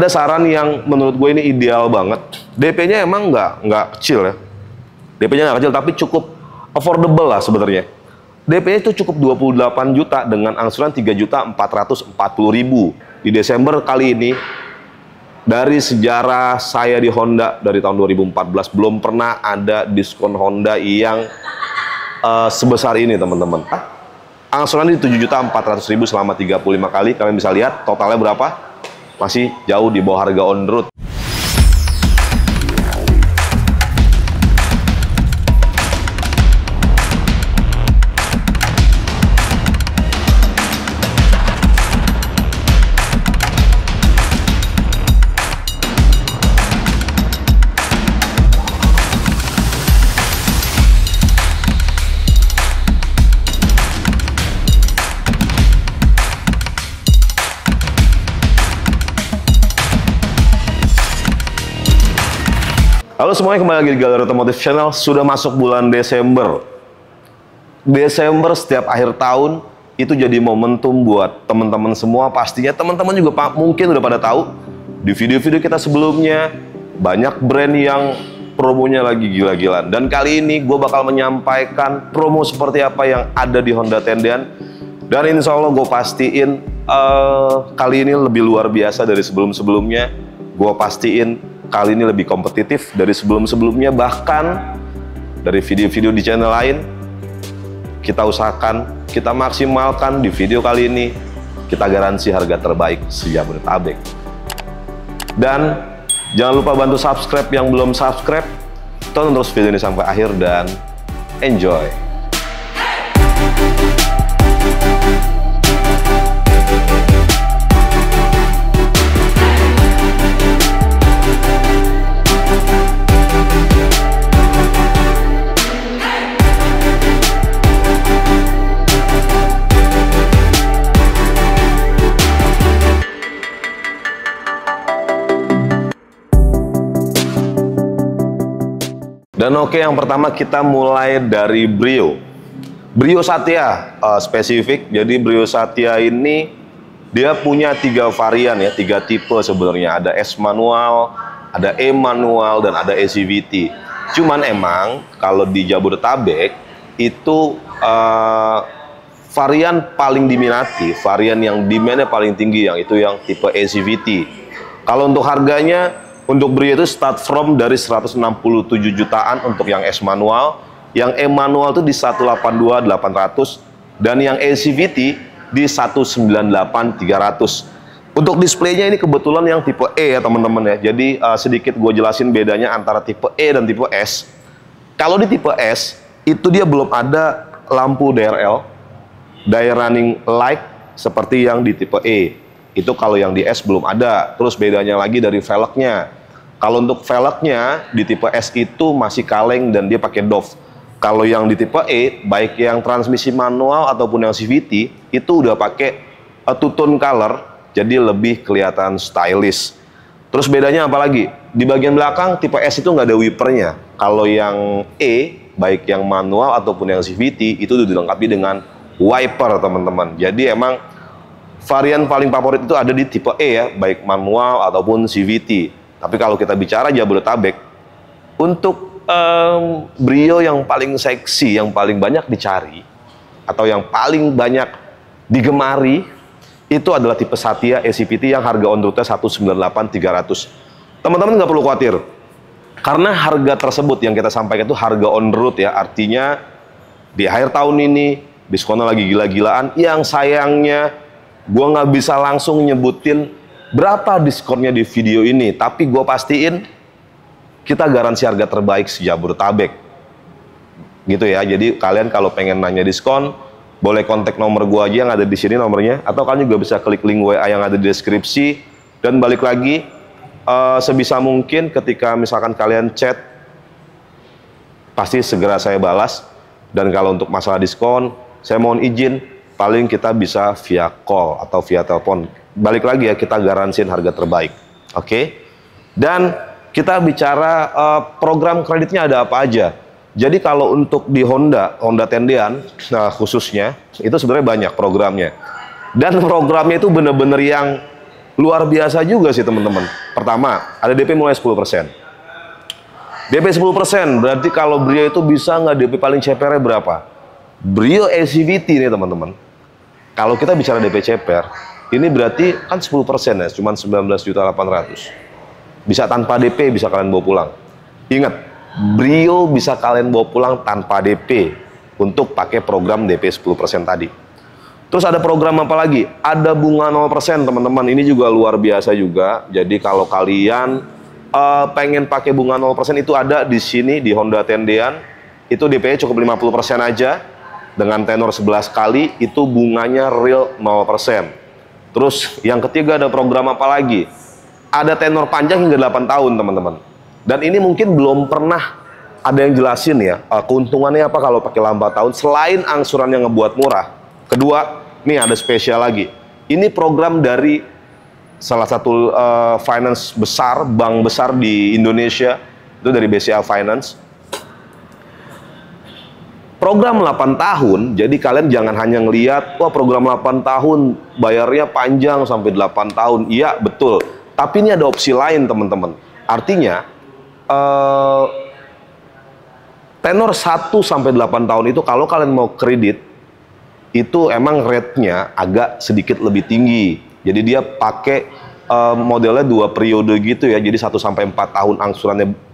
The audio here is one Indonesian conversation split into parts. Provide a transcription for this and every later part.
Ada saran yang menurut gue ini ideal banget. DP-nya emang nggak kecil ya. DP-nya nggak kecil tapi cukup affordable lah sebenarnya. DP-nya itu cukup 28 juta dengan angsuran 3.440.000 di Desember kali ini. Dari sejarah saya di Honda dari tahun 2014 belum pernah ada diskon Honda yang sebesar ini, teman-teman. Angsuran di 7.400.000 selama 35 kali. Kalian bisa lihat totalnya berapa? Masih jauh di bawah harga on road. Halo semuanya, kembali lagi di Galeri Otomotif Channel. Sudah masuk bulan Desember. Desember setiap akhir tahun itu jadi momentum buat teman-teman semua. Pastinya teman-teman juga mungkin udah pada tahu di video-video kita sebelumnya banyak brand yang promonya lagi gila-gilaan. Dan kali ini gue bakal menyampaikan promo seperti apa yang ada di Honda Tendian. Dan insya Allah gue pastiin kali ini lebih luar biasa dari sebelum-sebelumnya. Gue pastiin kali ini lebih kompetitif dari sebelum-sebelumnya, bahkan dari video-video di channel lain. Kita usahakan, kita maksimalkan di video kali ini. Kita garansi harga terbaik se-Jabodetabek. Dan jangan lupa bantu subscribe yang belum subscribe. Tonton terus video ini sampai akhir dan enjoy. Dan oke, yang pertama kita mulai dari Brio. Brio Satya spesifik. Jadi Brio Satya ini dia punya 3 varian ya, 3 tipe sebenarnya. Ada S manual, ada E manual, dan ada E CVT. Cuman emang kalau di Jabodetabek itu varian paling diminati, varian yang demandnya paling tinggi yang itu yang tipe E CVT. Kalau untuk harganya, untuk Brio itu start from dari 167 jutaan untuk yang S manual, yang E manual itu di 182.800, dan yang E CVT di 198.300. Untuk displaynya ini kebetulan yang tipe E ya teman-teman ya. Jadi sedikit gue jelasin bedanya antara tipe E dan tipe S. Kalau di tipe S itu dia belum ada lampu DRL, Day Running Light, seperti yang di tipe E. Itu kalau yang di S belum ada. Terus bedanya lagi dari velgnya. Kalau untuk velgnya di tipe S itu masih kaleng dan dia pakai DOF. Kalau yang di tipe E, baik yang transmisi manual ataupun yang CVT, itu udah pakai two-tone color, jadi lebih kelihatan stylish. Terus bedanya apa lagi? Di bagian belakang tipe S itu nggak ada wipernya. Kalau yang E, baik yang manual ataupun yang CVT, itu udah dilengkapi dengan wiper teman-teman. Jadi emang varian paling favorit itu ada di tipe E ya, baik manual ataupun CVT. Tapi kalau kita bicara Jabodetabek, untuk Brio yang paling seksi, yang paling banyak dicari, atau yang paling banyak digemari, itu adalah tipe Satya E CVT yang harga on road-nya 198.300. Teman-teman nggak perlu khawatir, karena harga tersebut yang kita sampaikan itu harga on road ya, artinya di akhir tahun ini diskonnya lagi gila-gilaan. Yang sayangnya gue nggak bisa langsung nyebutin berapa diskonnya di video ini, tapi gue pastiin kita garansi harga terbaik se-Jabodetabek. Gitu ya. Jadi kalian kalau pengen nanya diskon, boleh kontak nomor gue aja yang ada di sini nomornya, atau kalian juga bisa klik link WA yang ada di deskripsi. Dan balik lagi, sebisa mungkin ketika misalkan kalian chat, pasti segera saya balas. Dan kalau untuk masalah diskon, saya mohon izin, paling kita bisa via call atau via telepon. Balik lagi ya, kita garansiin harga terbaik. Oke? Dan kita bicara program kreditnya ada apa aja. Jadi kalau untuk di Honda Tendian khususnya, itu sebenarnya banyak programnya. Dan programnya itu bener-bener yang luar biasa juga sih teman-teman. Pertama, ada DP mulai 10%. DP 10% berarti kalau Brio itu bisa nggak DP paling CPR berapa? Brio ACVT nih teman-teman. Kalau kita bicara DP CPR, ini berarti kan 10% ya, cuma 19.800.000. Bisa tanpa DP, bisa kalian bawa pulang. Ingat, Brio bisa kalian bawa pulang tanpa DP untuk pakai program DP 10% tadi. Terus ada program apa lagi? Ada bunga 0% teman-teman. Ini juga luar biasa juga. Jadi kalau kalian pengen pakai bunga 0% itu ada di sini di Honda Tendean. Itu DP-nya cukup 50% aja. Dengan tenor 11 kali itu bunganya real 0%. Terus yang ketiga ada program apa lagi? Ada tenor panjang hingga 8 tahun teman-teman. Dan ini mungkin belum pernah ada yang jelasin ya. Keuntungannya apa kalau pakai lambat tahun selain angsuran yang ngebuat murah. Kedua, nih ada spesial lagi. Ini program dari salah satu finance besar, bank besar di Indonesia. Itu dari BCA Finance. Program 8 tahun, jadi kalian jangan hanya ngelihat, wah program 8 tahun, bayarnya panjang sampai 8 tahun. Iya, betul. Tapi ini ada opsi lain teman-teman. Artinya, tenor 1 sampai 8 tahun itu kalau kalian mau kredit, itu emang rate-nya agak sedikit lebih tinggi. Jadi dia pakai modelnya 2 periode gitu ya. Jadi 1 sampai 4 tahun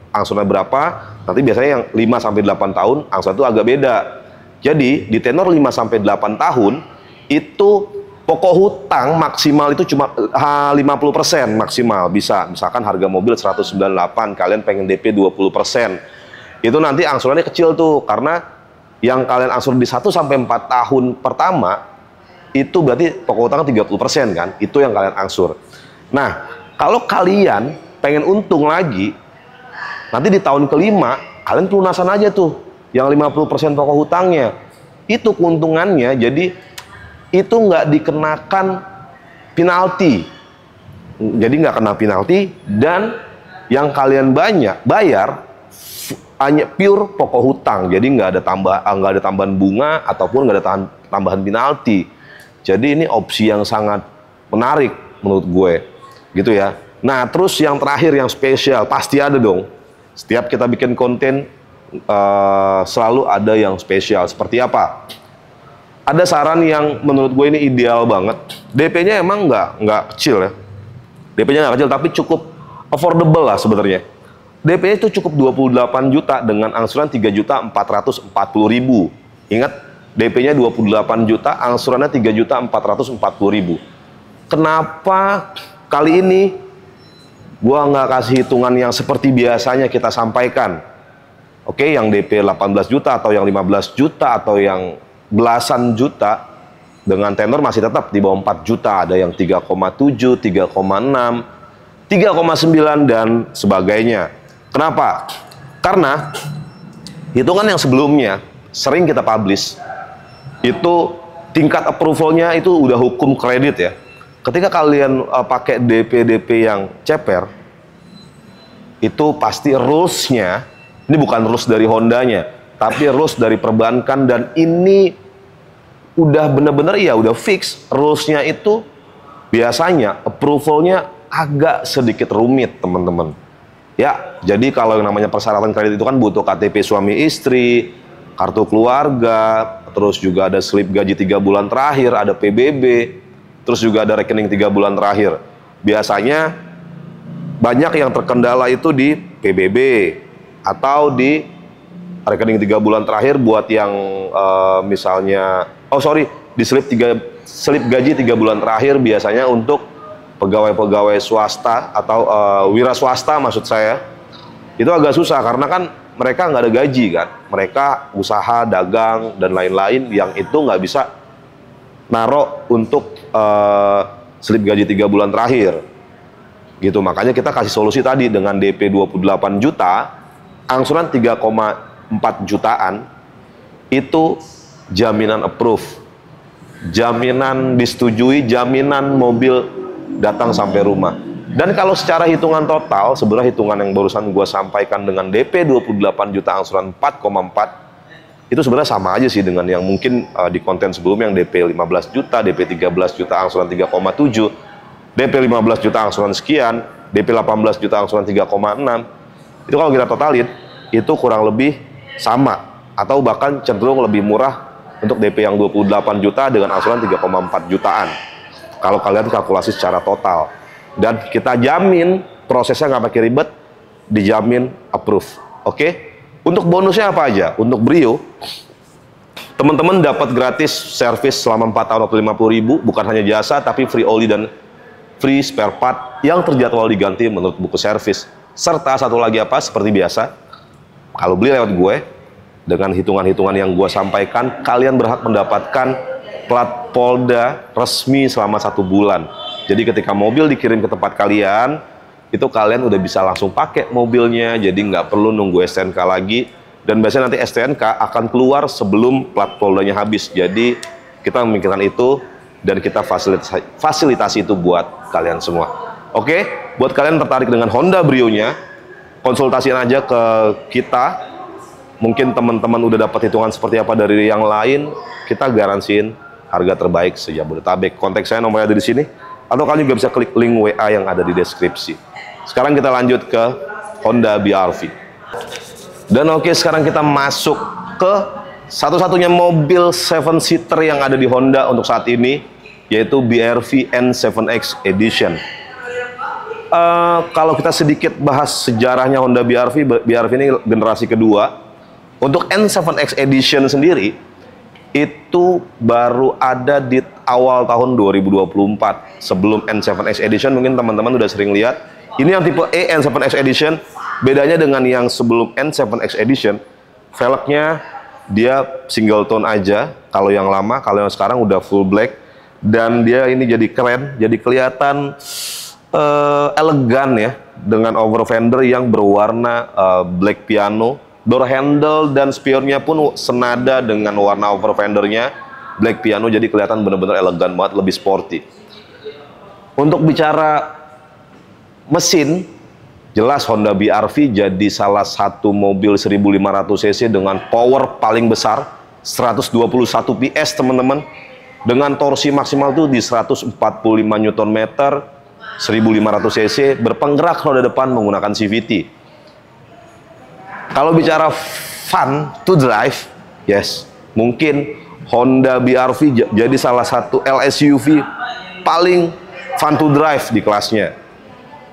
angsurannya berapa? Nanti biasanya yang 5 sampai 8 tahun angsuran itu agak beda. Jadi di tenor 5 sampai 8 tahun itu pokok hutang maksimal itu cuma 50% maksimal bisa. Misalkan harga mobil 198, kalian pengen DP 20%. Itu nanti angsurannya kecil tuh karena yang kalian angsur di 1 sampai 4 tahun pertama itu berarti pokok utang 30% kan, itu yang kalian angsur. Nah, kalau kalian pengen untung lagi, nanti di tahun kelima kalian pelunasan aja tuh yang 50% pokok hutangnya. Itu keuntungannya, jadi itu nggak dikenakan penalti. Jadi nggak kena penalti, dan yang kalian bayar hanya pure pokok hutang, jadi nggak ada tambahan bunga ataupun nggak ada tambahan penalti. Jadi ini opsi yang sangat menarik menurut gue, gitu ya. Nah terus yang terakhir yang spesial pasti ada dong. Setiap kita bikin konten selalu ada yang spesial. Seperti apa? Ada saran yang menurut gue ini ideal banget. DP-nya emang nggak kecil ya. DP-nya nggak kecil tapi cukup affordable lah sebenarnya. DP-nya itu cukup 28 juta dengan angsuran 3.440.000. Ingat, DP-nya 28 juta, angsurannya 3.440.000. Kenapa kali ini gua nggak kasih hitungan yang seperti biasanya kita sampaikan? Oke, yang DP 18 juta atau yang 15 juta atau yang belasan juta dengan tenor masih tetap di bawah 4 juta. Ada yang 3,7, 3,6, 3,9 dan sebagainya. Kenapa? Karena hitungan yang sebelumnya sering kita publish itu tingkat approvalnya itu udah hukum kredit ya. Ketika kalian pakai DP yang ceper, itu pasti rules-nya, ini bukan rules dari Hondanya, tapi rules dari perbankan, dan ini udah bener-bener ya udah fix. Rules-nya itu biasanya approval-nya agak sedikit rumit teman-teman. Ya, jadi kalau yang namanya persyaratan kredit itu kan butuh KTP suami istri, kartu keluarga, terus juga ada slip gaji 3 bulan terakhir, ada PBB, terus juga ada rekening 3 bulan terakhir. Biasanya banyak yang terkendala itu di PBB atau di rekening 3 bulan terakhir buat yang misalnya, di slip gaji 3 bulan terakhir biasanya untuk pegawai-pegawai swasta atau wira swasta maksud saya. Itu agak susah karena kan mereka nggak ada gaji kan, mereka usaha, dagang dan lain-lain yang itu nggak bisa naro untuk slip gaji 3 bulan terakhir gitu. Makanya kita kasih solusi tadi dengan DP 28 juta, angsuran 3,4 jutaan, itu jaminan approve, jaminan disetujui, jaminan mobil datang sampai rumah. Dan kalau secara hitungan total, sebenarnya hitungan yang barusan gue sampaikan dengan DP 28 juta angsuran 4,4 itu sebenarnya sama aja sih dengan yang mungkin di konten sebelumnya yang DP 15 juta, DP 13 juta angsuran 3,7. DP 15 juta angsuran sekian, DP 18 juta angsuran 3,6. Itu kalau kita totalin, itu kurang lebih sama atau bahkan cenderung lebih murah untuk DP yang 28 juta dengan angsuran 3,4 jutaan. Kalau kalian kalkulasi secara total. Dan kita jamin prosesnya nggak pakai ribet, dijamin approve. Oke? Untuk bonusnya apa aja? Untuk Brio, teman-teman dapat gratis servis selama 4 tahun atau 50.000, bukan hanya jasa tapi free oli dan free spare part yang terjadwal diganti menurut buku servis. Serta satu lagi apa? Seperti biasa, kalau beli lewat gue, dengan hitungan-hitungan yang gue sampaikan, kalian berhak mendapatkan plat Polda resmi selama 1 bulan. Jadi ketika mobil dikirim ke tempat kalian, itu kalian udah bisa langsung pakai mobilnya, jadi nggak perlu nunggu STNK lagi. Dan biasanya nanti STNK akan keluar sebelum plat Poldanya habis. Jadi kita memikirkan itu dan kita fasilitasi itu buat kalian semua. Oke, buat kalian tertarik dengan Honda Brio-nya, konsultasiin aja ke kita. Mungkin teman-teman udah dapat hitungan seperti apa dari yang lain, kita garansiin harga terbaik se-Jabodetabek. Kontak saya, nomornya ada di sini, atau kalian juga bisa klik link WA yang ada di deskripsi. Sekarang kita lanjut ke Honda BR-V. Dan oke, sekarang kita masuk ke satu-satunya mobil 7-seater yang ada di Honda untuk saat ini, yaitu BR-V N7X Edition. Kalau kita sedikit bahas sejarahnya Honda BR-V, BR-V ini generasi kedua. Untuk N7X Edition sendiri, itu baru ada di awal tahun 2024. Sebelum N7X Edition, mungkin teman-teman udah sering lihat. Ini yang tipe E N7X Edition. Bedanya dengan yang sebelum N7X Edition, velgnya dia single tone aja. Kalau yang lama, kalau yang sekarang udah full black. Dan dia ini jadi keren, jadi kelihatan elegan ya, dengan over fender yang berwarna black piano. Door handle dan spionnya pun senada dengan warna over fendernya black piano, jadi kelihatan bener-bener elegan banget, lebih sporty. Untuk bicara mesin, jelas Honda BR-V jadi salah satu mobil 1500 cc dengan power paling besar 121 PS teman-teman, dengan torsi maksimal tuh di 145 Nm, 1500 cc, berpenggerak roda depan menggunakan CVT. Kalau bicara fun to drive, yes, mungkin Honda BR-V jadi salah satu LSUV paling fun to drive di kelasnya.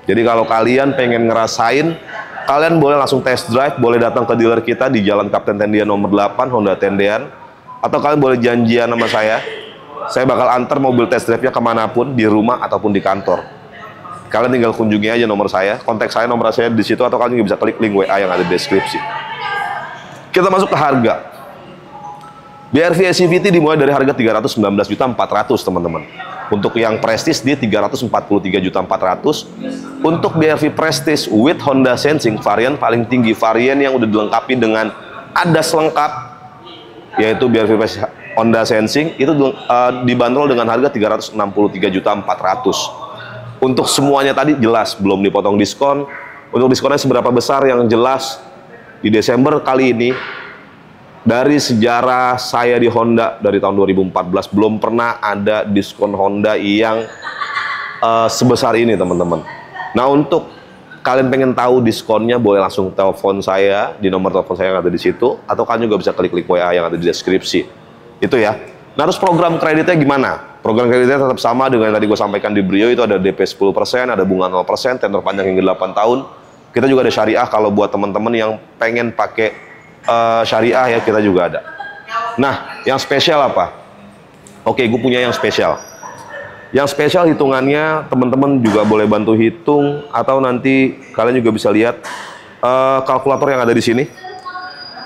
Jadi kalau kalian pengen ngerasain, kalian boleh langsung test drive, boleh datang ke dealer kita di Jalan Kapten Tendian nomor 8, Honda Tendian, atau kalian boleh janjian sama saya bakal antar mobil test drive-nya kemanapun, di rumah ataupun di kantor. Kalian tinggal kunjungi aja nomor saya, kontak saya, nomor saya di situ, atau kalian juga bisa klik link WA yang ada di deskripsi. Kita masuk ke harga. BR-V CVT dimulai dari harga 319.400.000 teman-teman. Untuk yang Prestige di 343.400.000. Untuk BR-V Prestige with Honda Sensing, varian paling tinggi, varian yang udah dilengkapi dengan ADAS lengkap, yaitu BR-V Honda Sensing, itu dibanderol dengan harga 363.400.000. Untuk semuanya tadi jelas, belum dipotong diskon. Untuk diskonnya seberapa besar yang jelas, di Desember kali ini, dari sejarah saya di Honda dari tahun 2014, belum pernah ada diskon Honda yang sebesar ini teman-teman. Nah, untuk kalian pengen tahu diskonnya, boleh langsung telepon saya di nomor telepon saya yang ada di situ, atau kalian juga bisa klik WA yang ada di deskripsi. Itu ya. Nah, terus program kreditnya gimana? Program kreditnya tetap sama dengan yang tadi gue sampaikan di Brio, itu ada DP 10%, ada bunga 0%, tenor panjang hingga 8 tahun. Kita juga ada syariah kalau buat teman-teman yang pengen pakai syariah ya, kita juga ada. Nah, yang spesial apa? Oke, gue punya yang spesial. Yang spesial hitungannya teman-teman juga boleh bantu hitung, atau nanti kalian juga bisa lihat kalkulator yang ada di sini.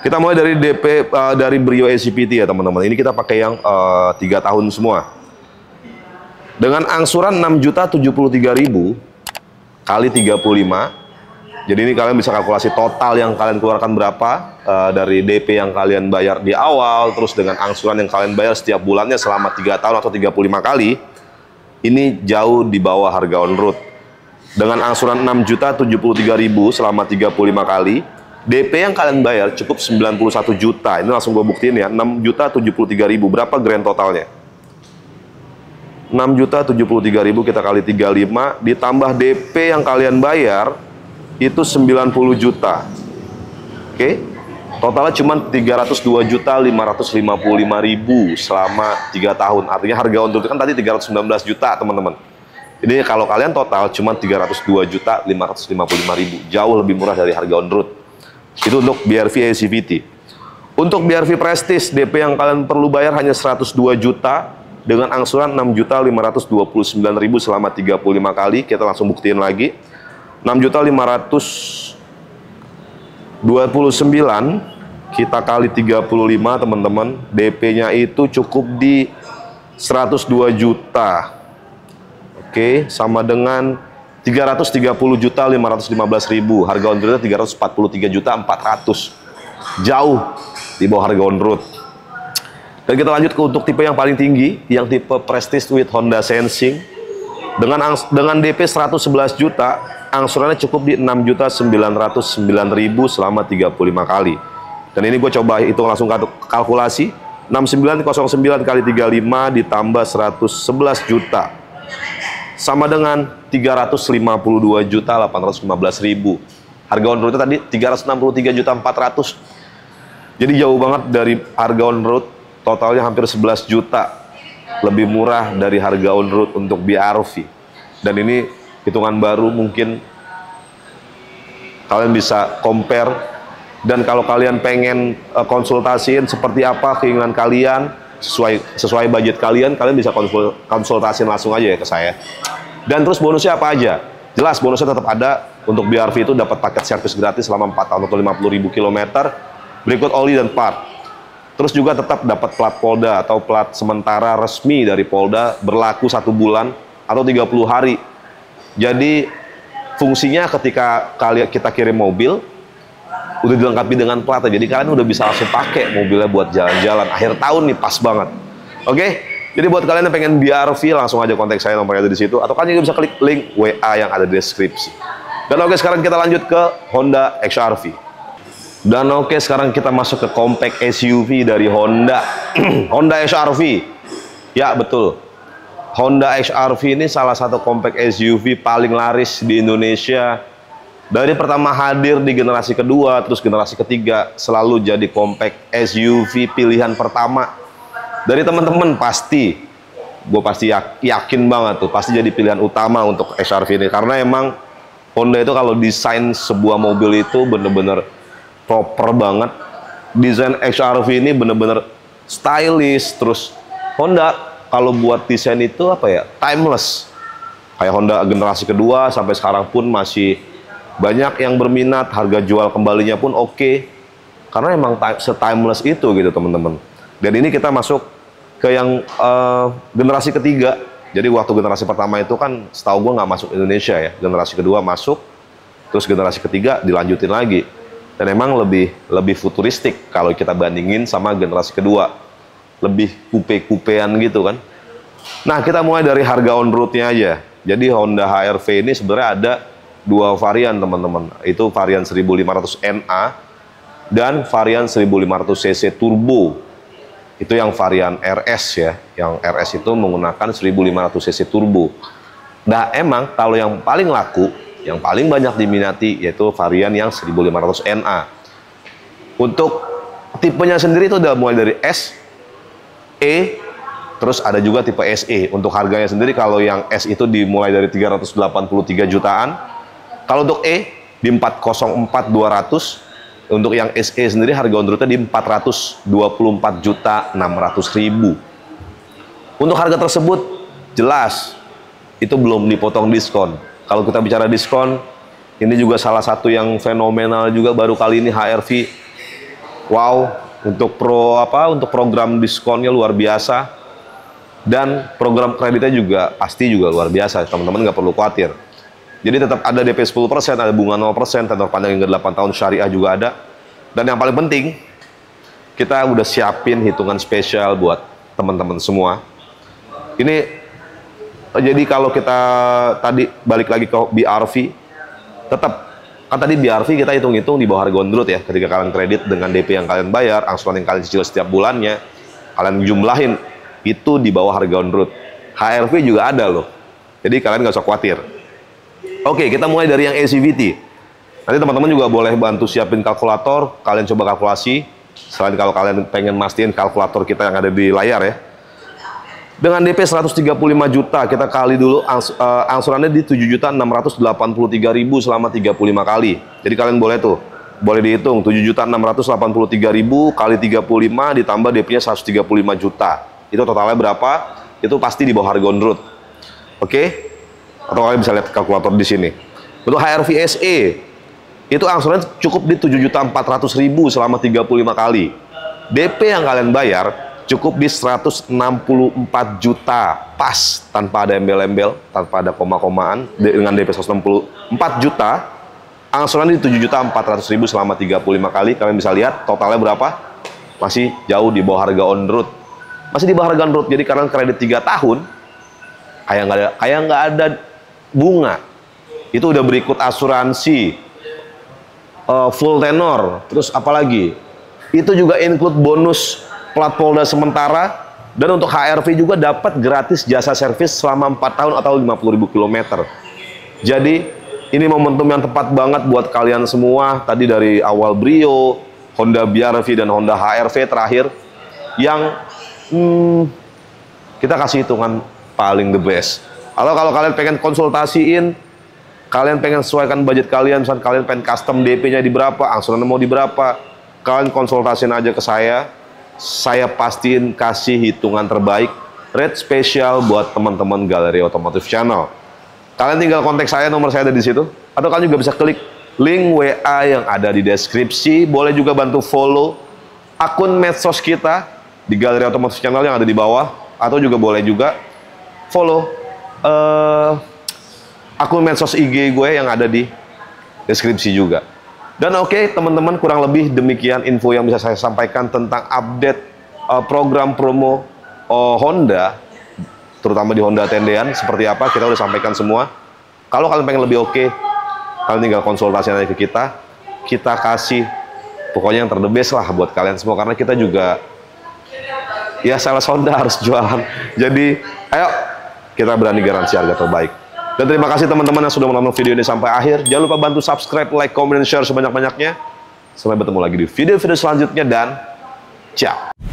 Kita mulai dari DP dari Brio ACPT ya teman-teman. Ini kita pakai yang 3 tahun semua. Dengan angsuran 6.073.000 kali 35. Jadi ini kalian bisa kalkulasi total yang kalian keluarkan berapa dari DP yang kalian bayar di awal, terus dengan angsuran yang kalian bayar setiap bulannya selama 3 tahun atau 35 kali. Ini jauh di bawah harga on road. Dengan angsuran 6.073.000 selama 35 kali, DP yang kalian bayar cukup 91 juta. Ini langsung gue buktiin ya, 6.073.000. Berapa grand totalnya? 6.073.000 kita kali 35 ditambah DP yang kalian bayar itu 90 juta. Oke. Totalnya cuma 302.555.000 selama 3 tahun. Artinya harga on road kan tadi 319 juta, teman-teman. Ini kalau kalian total cuma 302.555.000, jauh lebih murah dari harga on road. Itu untuk BRV ACVT. Untuk BRV Prestige, DP yang kalian perlu bayar hanya 102 juta dengan angsuran 6.529.000 selama 35 kali. Kita langsung buktiin lagi. 6.529 kita kali 35, teman-teman. DP-nya itu cukup di 102 juta. Oke, sama dengan 330.515.000. Harga on road 343.400.000. Jauh di bawah harga on road. Dan kita lanjut ke untuk tipe yang paling tinggi, yang tipe Prestige with Honda Sensing. Dengan DP 111 juta, angsurannya cukup di 6.909.000 selama 35 kali. Dan ini gue coba hitung langsung kalkulasi. 6909 kali 35 ditambah 111 juta. Sama dengan 352.815.000. Harga on road tadi 363.400.000. Jadi jauh banget dari harga on road, totalnya hampir 11 juta. Lebih murah dari harga on road untuk BRV. Dan ini hitungan baru, mungkin kalian bisa compare. Dan kalau kalian pengen konsultasiin seperti apa keinginan kalian, sesuai budget kalian bisa konsultasiin langsung aja ya ke saya. Dan terus bonusnya apa aja? Jelas bonusnya tetap ada. Untuk BRV itu dapat paket servis gratis selama 4 tahun atau 50.000 km, berikut oli dan part. Terus juga tetap dapat plat Polda atau plat sementara resmi dari Polda berlaku 1 bulan atau 30 hari. Jadi fungsinya ketika kita kirim mobil udah dilengkapi dengan platnya, jadi kalian udah bisa langsung pakai mobilnya buat jalan-jalan. Akhir tahun nih pas banget. Oke? Jadi buat kalian yang pengen BRV langsung aja kontak saya, nomornya ada di situ, atau kalian juga bisa klik link WA yang ada di deskripsi. Dan oke, sekarang kita lanjut ke Honda HR-V. Dan oke, sekarang kita masuk ke compact SUV dari Honda. Honda HR-V. Ya, betul. Honda HR-V ini salah satu compact SUV paling laris di Indonesia. Dari pertama hadir di generasi kedua, terus generasi ketiga, selalu jadi compact SUV pilihan pertama. Dari teman-teman pasti, gue pasti yakin banget tuh, pasti jadi pilihan utama untuk HR-V ini. Karena emang Honda itu kalau desain sebuah mobil itu bener-bener proper banget. Desain HR-V ini bener-bener stylish. Terus Honda kalau buat desain itu apa ya, timeless. Kayak Honda generasi kedua sampai sekarang pun masih banyak yang berminat. Harga jual kembalinya pun oke. Karena emang se-timeless itu gitu, teman-teman. Dan ini kita masuk ke yang generasi ketiga. Jadi waktu generasi pertama itu kan setahu gue nggak masuk Indonesia ya. Generasi kedua masuk, terus generasi ketiga dilanjutin lagi. Dan emang lebih futuristik kalau kita bandingin sama generasi kedua. Lebih coupe-coupean gitu kan. Nah, kita mulai dari harga on roadnya aja. Jadi Honda HR-V ini sebenarnya ada 2 varian, teman-teman. Itu varian 1500 NA dan varian 1500 cc turbo. Itu yang varian RS ya. Yang RS itu menggunakan 1500 cc turbo. Nah, emang kalau yang paling laku, yang paling banyak diminati yaitu varian yang 1500 NA. Untuk tipenya sendiri itu udah mulai dari S, E, terus ada juga tipe SE. Untuk harganya sendiri kalau yang S itu dimulai dari 383 jutaan. Kalau untuk E di 404.200. Untuk yang SE sendiri harga on roadnya di 424.600.000. Untuk harga tersebut jelas itu belum dipotong diskon. Kalau kita bicara diskon, ini juga salah satu yang fenomenal juga baru kali ini HR-V. Wow, untuk untuk program diskonnya luar biasa. Dan program kreditnya juga pasti juga luar biasa. Teman-teman nggak perlu khawatir. Jadi tetap ada DP 10%, ada bunga 0%, tenor panjang hingga 8 tahun, syariah juga ada. Dan yang paling penting, kita udah siapin hitungan spesial buat teman-teman semua. Ini jadi kalau kita tadi balik lagi ke BRV, tetap kan tadi BRV kita hitung-hitung di bawah harga on road ya. Ketika kalian kredit dengan DP yang kalian bayar, angsuran yang kalian cicil setiap bulannya, kalian jumlahin itu di bawah harga on road. HRV juga ada loh. Jadi kalian nggak usah khawatir. Oke, kita mulai dari yang ACVT. Nanti teman-teman juga boleh bantu siapin kalkulator, kalian coba kalkulasi. Selain kalau kalian pengen mastiin kalkulator kita yang ada di layar ya. Dengan DP 135 juta, kita kali dulu angsurannya di 7.683.000 selama 35 kali. Jadi kalian boleh tuh, boleh dihitung 7.683.000 kali 35 ditambah DP-nya 135 juta. Itu totalnya berapa? Itu pasti di bawah harga on road. Oke? Atau kalian bisa lihat kalkulator di sini. Untuk HRV SE, itu angsurannya cukup di 7.400.000 selama 35 kali. DP yang kalian bayar cukup di 164 juta pas, tanpa ada embel-embel, tanpa ada koma-komaan, dengan DP 164 juta, angsuran di 7.400.000 selama 35 kali. Kalian bisa lihat totalnya berapa? Masih jauh di bawah harga on road. Masih di bawah harga on road. Jadi karena kredit 3 tahun, kayak nggak ada bunga. Itu udah berikut asuransi, full tenor, terus apalagi? Itu juga include bonus plat Polda sementara, dan untuk HRV juga dapat gratis jasa servis selama 4 tahun atau 50.000 km. Jadi ini momentum yang tepat banget buat kalian semua. Tadi dari awal Brio, Honda BR-V dan Honda HRV terakhir, yang kita kasih hitungan paling the best. Kalau kalian pengen konsultasiin, kalian pengen sesuaikan budget kalian, misalnya kalian pengen custom DP-nya di berapa, angsuran mau di berapa, kalian konsultasiin aja ke saya. Saya pastiin kasih hitungan terbaik, rate spesial buat teman-teman Galeri Otomotif Channel. Kalian tinggal kontak saya, nomor saya ada di situ. Atau kalian juga bisa klik link WA yang ada di deskripsi. Boleh juga bantu follow akun medsos kita di Galeri Otomotif Channel yang ada di bawah. Atau juga boleh juga follow akun medsos IG gue yang ada di deskripsi juga. Dan oke, teman-teman, kurang lebih demikian info yang bisa saya sampaikan tentang update program promo Honda, terutama di Honda Tendean. Seperti apa, kita udah sampaikan semua. Kalau kalian pengen lebih oke, kalian tinggal konsultasi aja ke kita. Kita kasih pokoknya yang terdebes lah buat kalian semua, karena kita juga ya sales Honda harus jualan. Jadi ayo, kita berani garansi harga terbaik. Dan terima kasih teman-teman yang sudah menonton video ini sampai akhir. Jangan lupa bantu subscribe, like, comment, dan share sebanyak-banyaknya. Sampai bertemu lagi di video-video selanjutnya, dan ciao.